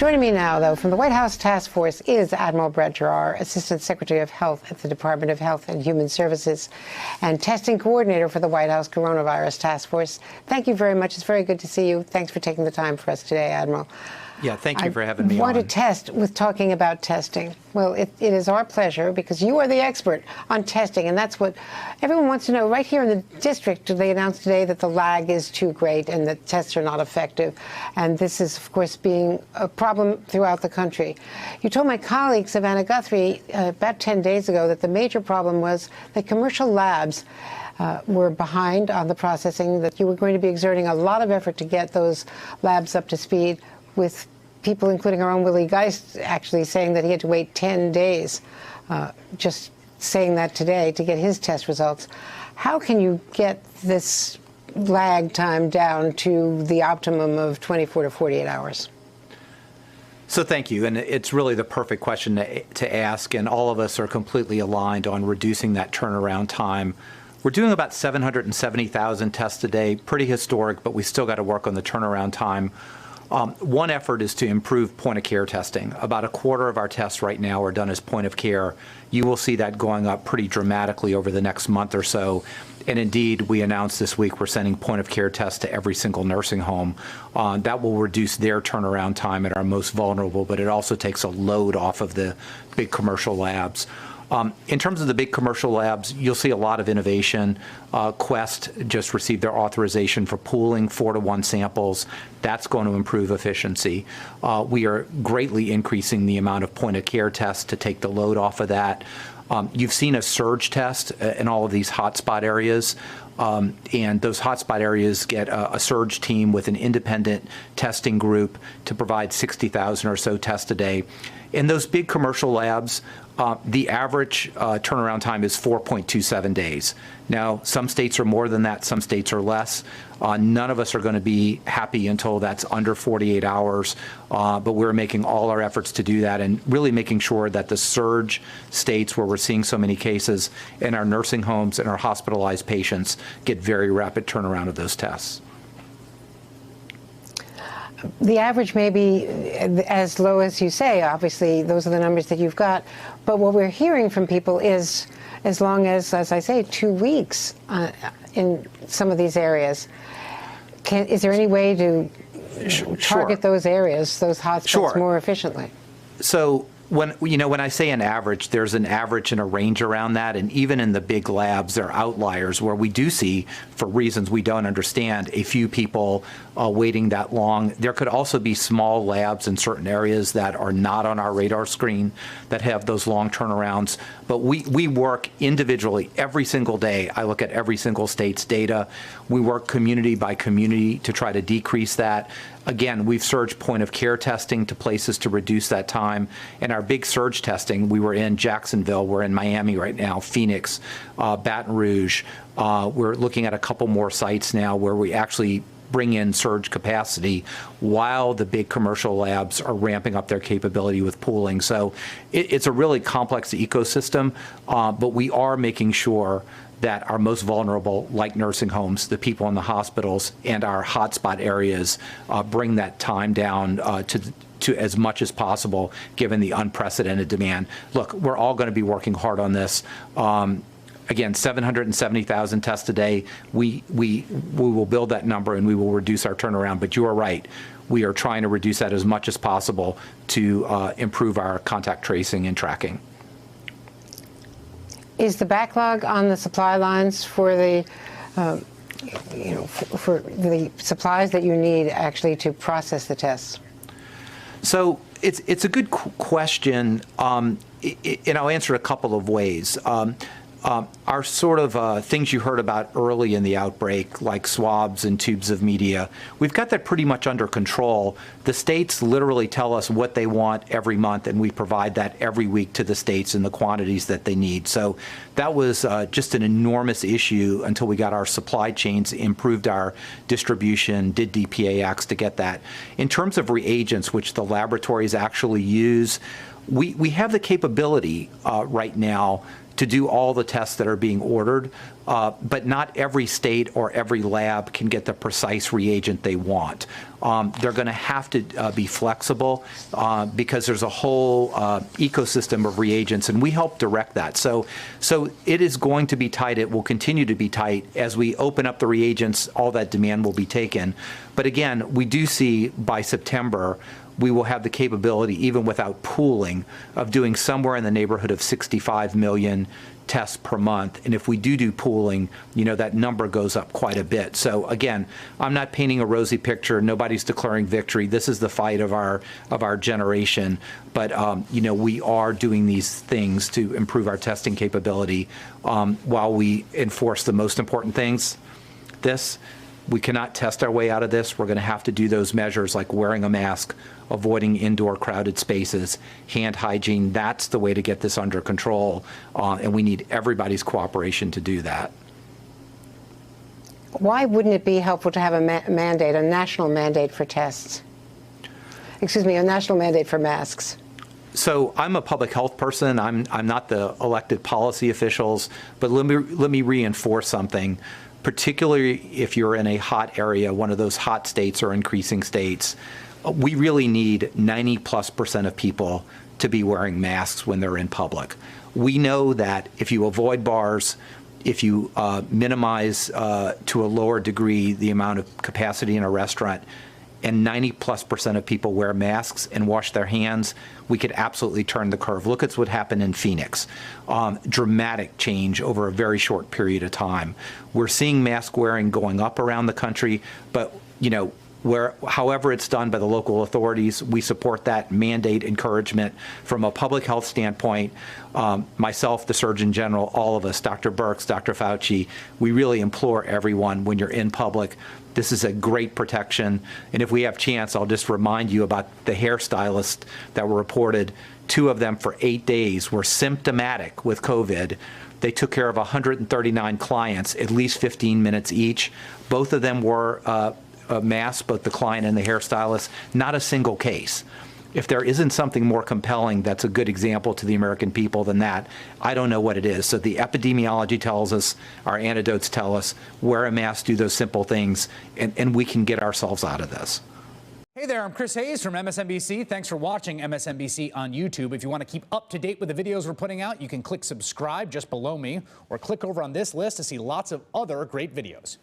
Joining me now, though, from the White House Task Force is Admiral Brett Giroir, Assistant Secretary of Health at the Department of Health and Human Services and Testing Coordinator for the White House Coronavirus Task Force. Thank you very much. It's very good to see you. Thanks for taking the time for us today, Admiral. Yeah, thank you for having me on. I want to test with talking about testing. Well, it is our pleasure because you are the expert on testing, and that's what everyone wants to know. Right here in the district, they announced today that the lag is too great and that tests are not effective. And this is, of course, being a problem throughout the country. You told my colleague, Savannah Guthrie, about 10 days ago that the major problem was that commercial labs were behind on the processing, that you were going to be exerting a lot of effort to get those labs up to speed, with people, including our own Willie Geist, actually saying that he had to wait 10 days, just saying that today, to get his test results. How can you get this lag time down to the optimum of 24 to 48 hours? So thank you, and it's really the perfect question to ask, and all of us are completely aligned on reducing that turnaround time. We're doing about 770,000 tests a day, pretty historic, but we still got to work on the turnaround time. One effort is to improve point-of-care testing. About a quarter of our tests right now are done as point-of-care. You will see that going up pretty dramatically over the next month or so. And indeed, we announced this week we're sending point-of-care tests to every single nursing home. That will reduce their turnaround time at our most vulnerable, but it also takes a load off of the big commercial labs. In terms of the big commercial labs, you'll see a lot of innovation. Quest just received their authorization for pooling 4-to-1 samples. That's going to improve efficiency. We are greatly increasing the amount of point-of-care tests to take the load off of that. You've seen a surge test in all of these hotspot areas. And those hotspot areas get a surge team with an independent testing group to provide 60,000 or so tests a day. In those big commercial labs, the average turnaround time is 4.27 days. Now, some states are more than that, some states are less. None of us are going to be happy until that's under 48 hours, but we're making all our efforts to do that and really making sure that the surge states where we're seeing so many cases in our nursing homes and our hospitalized patients get very rapid turnaround of those tests. The average may be as low as you say. Obviously, those are the numbers that you've got. But what we're hearing from people is as long as I say, 2 weeks in some of these areas. Is there any way to target those areas, those hotspots, more efficiently? So when I say an average, there's an average and a range around that, and even in the big labs, there are outliers where we do see, for reasons we don't understand, a few people waiting that long. There could also be small labs in certain areas that are not on our radar screen that have those long turnarounds. But we work individually every single day. I look at every single state's data. We work community by community to try to decrease that. Again, we've surged point-of-care testing to places to reduce that time. And our big surge testing, we were in Jacksonville, we're in Miami right now, Phoenix, Baton Rouge. We're looking at a couple more sites now where we actually bring in surge capacity while the big commercial labs are ramping up their capability with pooling. So it's a really complex ecosystem, but we are making sure that our most vulnerable, like nursing homes, the people in the hospitals, and our hotspot areas bring that time down to as much as possible, given the unprecedented demand. Look, we're all going to be working hard on this. Again, 770,000 tests a day. We will build that number and we will reduce our turnaround. But you are right. We are trying to reduce that as much as possible to improve our contact tracing and tracking. Is the backlog on the supply lines for the, for the supplies that you need actually to process the tests? So it's a good question, and I'll answer it a couple of ways. Our sort of things you heard about early in the outbreak, like swabs and tubes of media, we've got that pretty much under control. The states literally tell us what they want every month, and we provide that every week to the states in the quantities that they need. So that was just an enormous issue until we got our supply chains, improved our distribution, did DPAX to get that. In terms of reagents, which the laboratories actually use, We have the capability right now to do all the tests that are being ordered, but not every state or every lab can get the precise reagent they want. They're going to have to be flexible because there's a whole ecosystem of reagents, and we help direct that. So it is going to be tight. It will continue to be tight. As we open up the reagents, all that demand will be taken. But again, we do see by September, we will have the capability, even without pooling, of doing somewhere in the neighborhood of 65 million tests per month. And if we do pooling, that number goes up quite a bit. So again, I'm not painting a rosy picture. Nobody's declaring victory. This is the fight of our generation. But we are doing these things to improve our testing capability while we enforce the most important things. We cannot test our way out of this. We're going to have to do those measures like wearing a mask, avoiding indoor crowded spaces, hand hygiene. That's the way to get this under control, and we need everybody's cooperation to do that. Why wouldn't it be helpful to have a mandate, a national mandate for tests? Excuse me, a national mandate for masks? So I'm a public health person. I'm not the elected policy officials, but let me reinforce something. Particularly if you're in a hot area, one of those hot states or increasing states, we really need 90+% of people to be wearing masks when they're in public. We know that if you avoid bars, if you minimize to a lower degree the amount of capacity in a restaurant, and 90+% of people wear masks and wash their hands, we could absolutely turn the curve. Look at what happened in Phoenix. Dramatic change over a very short period of time. We're seeing mask wearing going up around the country, but however it's done by the local authorities, we support that mandate encouragement. From a public health standpoint, myself, the Surgeon General, all of us, Dr. Birx, Dr. Fauci, we really implore everyone when you're in public, this is a great protection. And if we have chance, I'll just remind you about the hairstylists that were reported. 2 of them for 8 days were symptomatic with COVID. They took care of 139 clients, at least 15 minutes each. Both of them were masked, both the client and the hairstylist, not a single case. If there isn't something more compelling that's a good example to the American people than that, I don't know what it is. So the epidemiology tells us, our antidotes tell us, wear a mask, do those simple things, and we can get ourselves out of this. Hey there, I'm Chris Hayes from MSNBC. Thanks for watching MSNBC on YouTube. If you want to keep up to date with the videos we're putting out, you can click subscribe just below me, or click over on this list to see lots of other great videos.